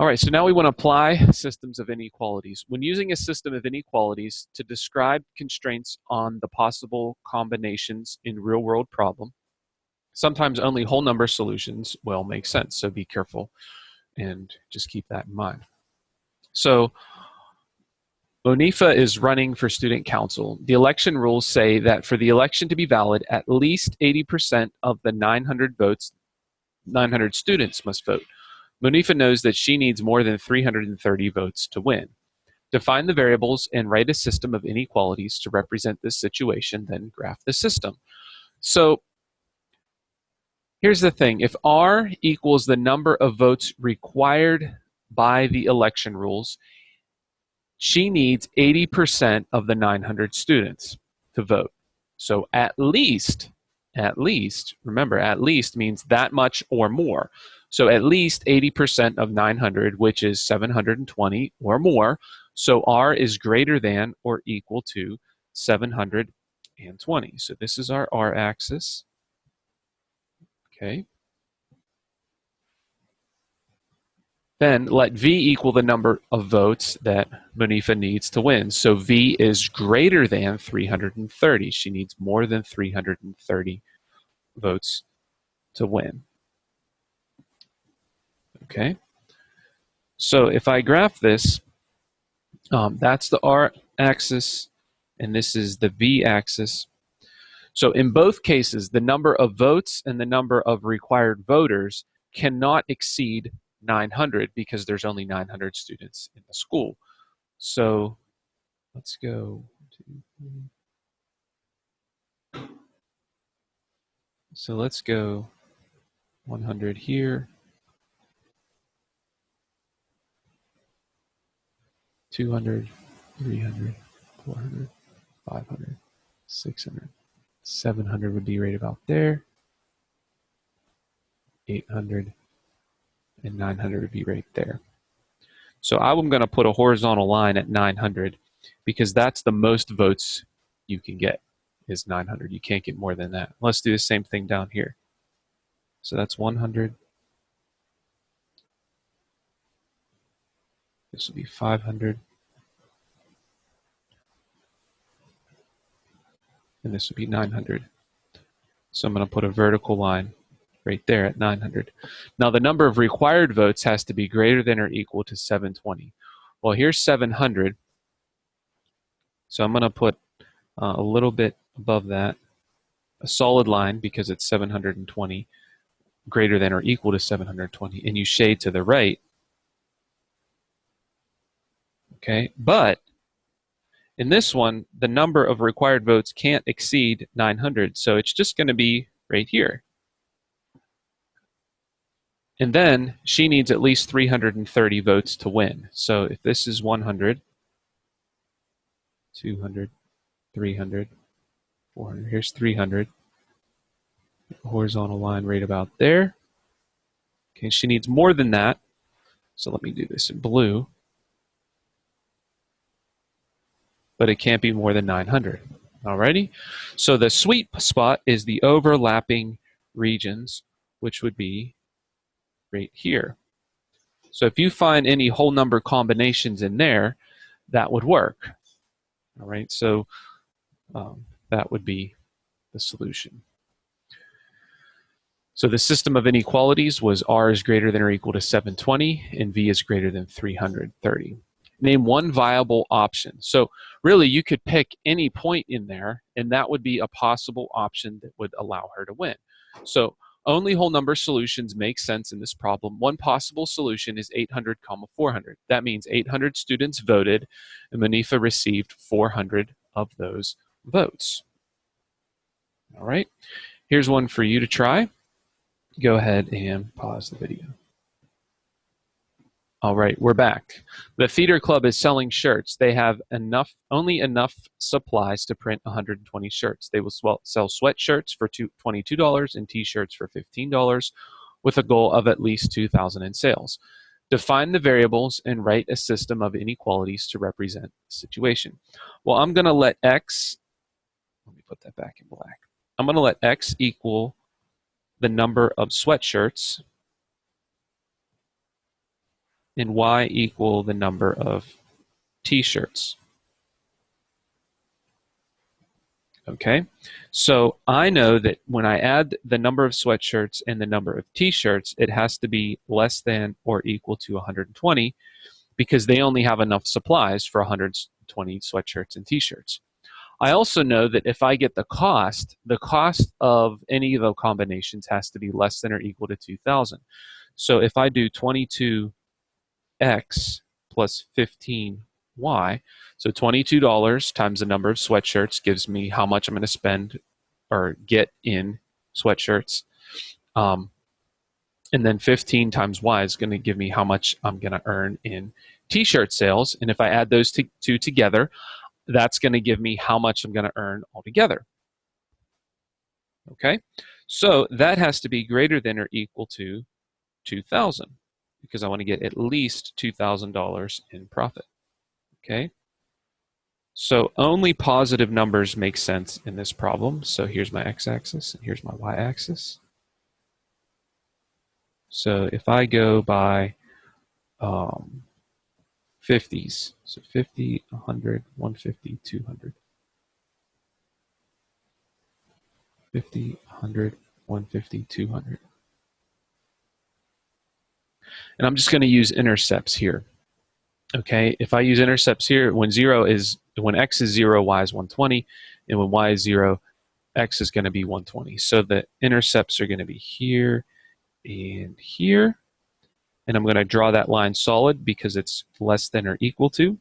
All right, so now we want to apply systems of inequalities. When using a system of inequalities to describe constraints on the possible combinations in real-world problem, sometimes only whole number solutions will make sense, so be careful and just keep that in mind. So Monifa is running for student council. The election rules say that for the election to be valid, at least 80% of the 900 students must vote. Monifa knows that she needs more than 330 votes to win. Define the variables and write a system of inequalities to represent this situation, then graph the system. So here's the thing. If R equals the number of votes required by the election rules, she needs 80% of the 900 students to vote. So at least, remember, at least means that much or more. So at least 80% of 900, which is 720 or more. So R is greater than or equal to 720. So this is our R axis. Okay. Then let V equal the number of votes that Monifa needs to win. So V is greater than 330. She needs more than 330 votes to win. Okay. So if I graph this, that's the R axis, and this is the V axis. So in both cases, the number of votes and the number of required voters cannot exceed 900 because there's only 900 students in the school. So let's go So let's go 100 here, 200, 300, 400, 500, 600, 700 would be right about there, 800, and 900 would be right there. So I'm going to put a horizontal line at 900 because that's the most votes you can get is 900. You can't get more than that. Let's do the same thing down here. So that's 100. This will be 500. And this would be 900. So I'm going to put a vertical line right there at 900. Now the number of required votes has to be greater than or equal to 720. Well, here's 700. So I'm going to put a little bit above that, a solid line because it's 720, greater than or equal to 720, and you shade to the right. Okay, but in this one, the number of required votes can't exceed 900, so it's just going to be right here. And then she needs at least 330 votes to win. So if this is 100, 200, 300, 400, here's 300. Horizontal line right about there. Okay, she needs more than that. So let me do this in blue. But it can't be more than 900. Alrighty? So the sweet spot is the overlapping regions, which would be right here. So if you find any whole number combinations in there, that would work. All right, so that would be the solution. So the system of inequalities was R is greater than or equal to 720 and V is greater than 330. Name one viable option. So really you could pick any point in there and that would be a possible option that would allow her to win. So only whole number solutions make sense in this problem. One possible solution is 800, 400. That means 800 students voted and Monifa received 400 of those votes. All right, here's one for you to try. Go ahead and pause the video. All right, we're back. The theater club is selling shirts. They have only enough supplies to print 120 shirts. They will sell sweatshirts for $22 and t-shirts for $15 with a goal of at least 2,000 in sales. Define the variables and write a system of inequalities to represent the situation. Well, I'm going to let X, let me put that back in black. I'm going to let X equal the number of sweatshirts and y equal the number of t-shirts. Okay, so I know that when I add the number of sweatshirts and the number of t-shirts, it has to be less than or equal to 120 because they only have enough supplies for 120 sweatshirts and t-shirts. I also know that if I get the cost of any of the combinations has to be less than or equal to 2,000. So if I do 22x plus 15y, so $22 times the number of sweatshirts gives me how much I'm going to spend or get in sweatshirts. And then 15 times y is going to give me how much I'm going to earn in t-shirt sales. And if I add those two together, that's going to give me how much I'm going to earn altogether. Okay, so that has to be greater than or equal to 2,000 because I want to get at least $2,000 in profit. Okay, so only positive numbers make sense in this problem. So here's my x-axis and here's my y-axis. So if I go by 50s, so 50, 100, 150, 200. 50, 100, 150, 200. And I'm just going to use intercepts here. Okay, if I use intercepts here, when x is 0, y is 120, and when y is 0, x is going to be 120. So the intercepts are going to be here and here. And I'm going to draw that line solid because it's less than or equal to.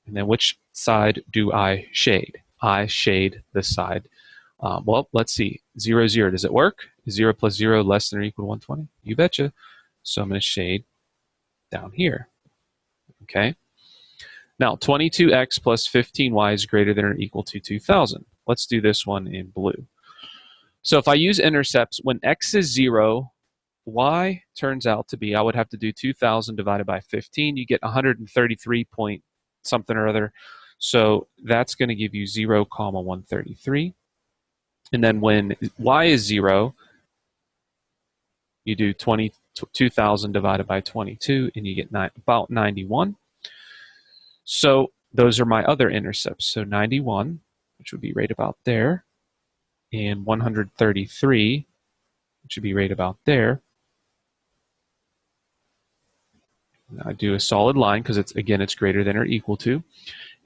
And then which side do I shade? I shade the side. Well, let's see. 0, 0. Does it work? Is 0 plus 0 less than or equal to 120? You betcha. So I'm going to shade down here. Okay. Now, 22x plus 15y is greater than or equal to 2,000. Let's do this one in blue. So if I use intercepts, when x is 0, y turns out to be, I would have to do 2,000 divided by 15. You get 133 point something or other. So that's going to give you 0, 133. And then when y is 0, you do 2,000 divided by 22, and you get about 91. So those are my other intercepts. So 91, which would be right about there, and 133, which would be right about there. And I do a solid line because it's greater than or equal to,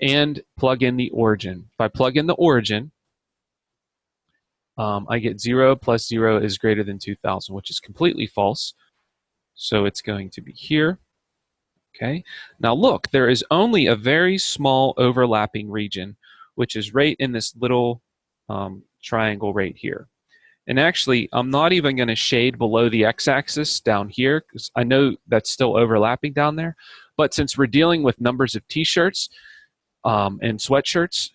and plug in the origin. If I plug in the origin, I get 0 plus 0 is greater than 2,000, which is completely false. So it's going to be here. Okay. Now look, there is only a very small overlapping region, which is right in this little triangle right here. And actually, I'm not even going to shade below the x-axis down here because I know that's still overlapping down there. But since we're dealing with numbers of t-shirts and sweatshirts,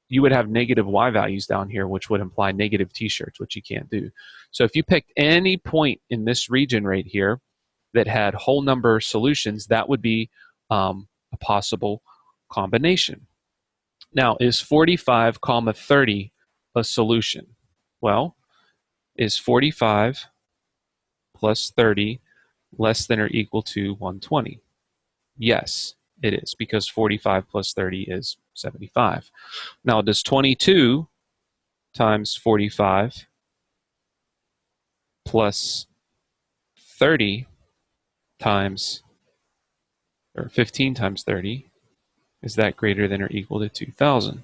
you would have negative y values down here, which would imply negative t-shirts, which you can't do. So if you picked any point in this region right here that had whole number solutions, that would be a possible combination. Now, is 45, 30 a solution? Well, is 45 plus 30 less than or equal to 120? Yes, it is, because 45 plus 30 is 75. Now, does 22 times 45 plus 30 times, or 15 times 30, is that greater than or equal to 2,000?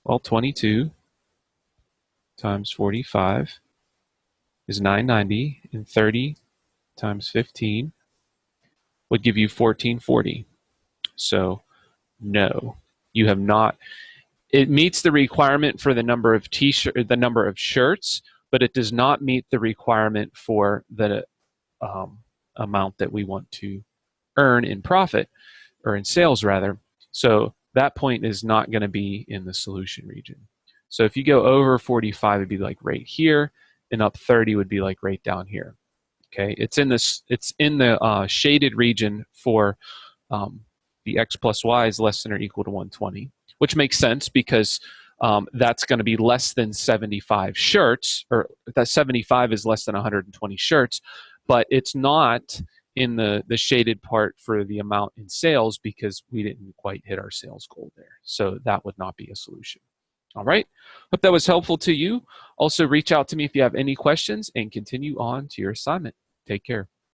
Well, 22 times 45 is 990, and 30 times 15 would give you 1440. So, no, you have not. It meets the requirement for the number of the number of shirts, but it does not meet the requirement for the amount that we want to earn in profit, or in sales rather. So that point is not going to be in the solution region. So if you go over 45, it'd be like right here, and up 30 would be like right down here. Okay, it's in the shaded region for the x plus y is less than or equal to 120, which makes sense because that's going to be less than 75 shirts, or that 75 is less than 120 shirts, but it's not in the shaded part for the amount in sales because we didn't quite hit our sales goal there. So that would not be a solution. All right. Hope that was helpful to you. Also, reach out to me if you have any questions and continue on to your assignment. Take care.